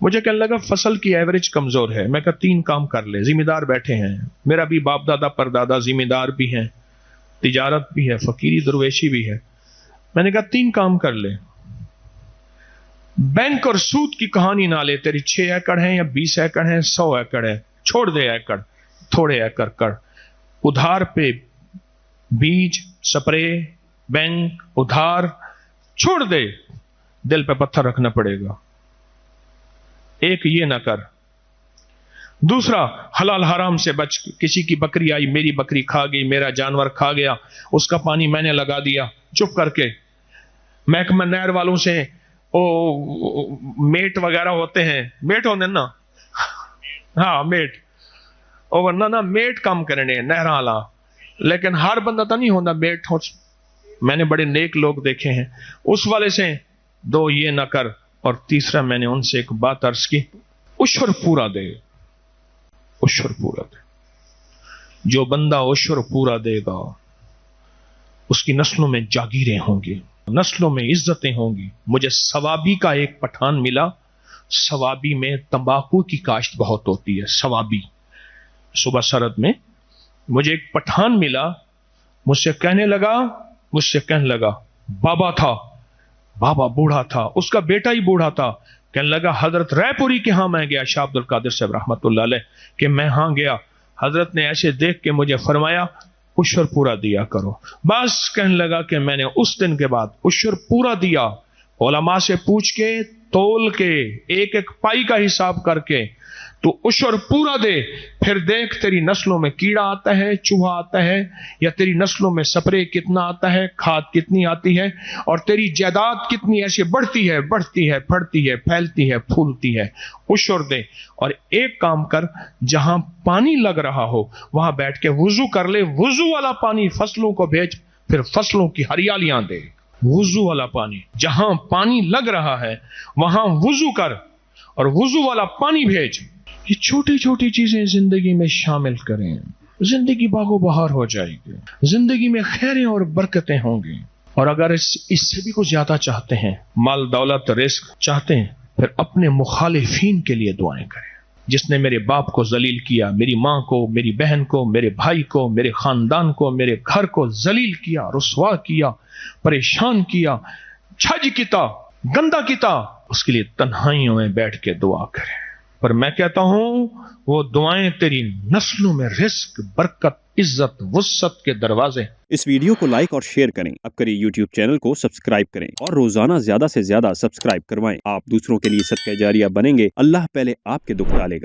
मुझे कहने लगा फसल की एवरेज कमजोर है। मैं कहा 3 काम कर ले, जिम्मेदार बैठे हैं, मेरा भी बाप दादा परदादा जिम्मेदार भी हैं, तिजारत भी है, फकीरी दरवेशी भी है। मैंने कहा 3 काम कर ले, बैंक और सूद की कहानी ना ले, तेरी 6 एकड़ है या 20 एकड़ है, 100 एकड़ है, छोड़ दे एकड़, थोड़े एकड़ कर। उधार पे बीज, स्प्रे, बैंक, उधार छोड़ दे, दिल पे पत्थर रखना पड़ेगा। एक ये ना कर। दूसरा, हलाल हराम से बच। किसी की बकरी आई, मेरी बकरी खा गई, मेरा जानवर खा गया, उसका पानी मैंने लगा दिया चुप करके। महकमा नहर वालों से मेट वगैरह होते हैं, मेट होने ना, हाँ मेट, वरना ना मेट काम करने नहर वाला, लेकिन हर बंदा तो नहीं होता मेट हो। मैंने बड़े नेक लोग देखे हैं। उस वाले से 2 ये ना कर। और तीसरा, मैंने उनसे एक बात अर्ज की, उश्र पूरा दे, उश्र पूरा दे। जो बंदा उश्र पूरा देगा उसकी नस्लों में जागीरें होंगी, नस्लों में इज्जतें होंगी। मुझे सवाबी का एक पठान मिला। सवाबी में तंबाकू की काश्त बहुत होती है। सवाबी सुबह सरद में मुझे एक पठान मिला। मुझसे कहने लगा, बाबा था, बाबा बूढ़ा था, उसका बेटा ही बूढ़ा था। कहने लगा, हजरत रायपुरी के यहां मैं गया, शाह अब्दुल कादिर साहब रहमतुल्लाह अलैह कि मैं यहां गया। हजरत ने ऐसे देख के मुझे फरमाया, उश्र पूरा दिया करो। बस कहने लगा कि मैंने उस दिन के बाद उश्र पूरा दिया। उलमा से पूछ के, तोल के, एक एक पाई का हिसाब करके तो उश्र पूरा दे। फिर देख तेरी नस्लों में कीड़ा आता है, चूहा आता है, या तेरी नस्लों में स्प्रे कितना आता है, खाद कितनी आती है, और तेरी जायदाद कितनी ऐसे बढ़ती है, बढ़ती है, फैलती है, फूलती है। उश्र दे। और एक काम कर, जहां पानी लग रहा हो वहां बैठ के वुजू कर ले, वुजू वाला पानी फसलों को भेज, फिर फसलों की हरियालियां दे। वुजू वाला पानी, जहां पानी लग रहा है वहां वुजू कर और वुजू वाला पानी भेज। ये छोटी छोटी चीजें जिंदगी में शामिल करें, जिंदगी बागो बहार हो जाएगी, जिंदगी में खैरें और बरकतें होंगी। और अगर इससे भी कुछ ज्यादा चाहते हैं, माल दौलत रिस्क चाहते हैं, फिर अपने मुखालिफीन के लिए दुआएं करें। जिसने मेरे बाप को जलील किया, मेरी माँ को, मेरी बहन को, मेरे भाई को, मेरे खानदान को, मेरे घर को जलील किया, रुसवा किया, परेशान किया, छज किया, गंदा किया, उसके लिए तन्हाइयों में बैठ के दुआ करें। पर मैं कहता हूं, वो दुआएं तेरी नस्लों में रिस्क, बरकत, इज्जत, वुस्सत के दरवाजे। इस वीडियो को लाइक और शेयर करें। अब करिए YouTube चैनल को सब्सक्राइब करें और रोजाना ज्यादा से ज्यादा सब्सक्राइब करवाएं। आप दूसरों के लिए सदका जारिया बनेंगे। अल्लाह पहले आपके दुख टालेगा।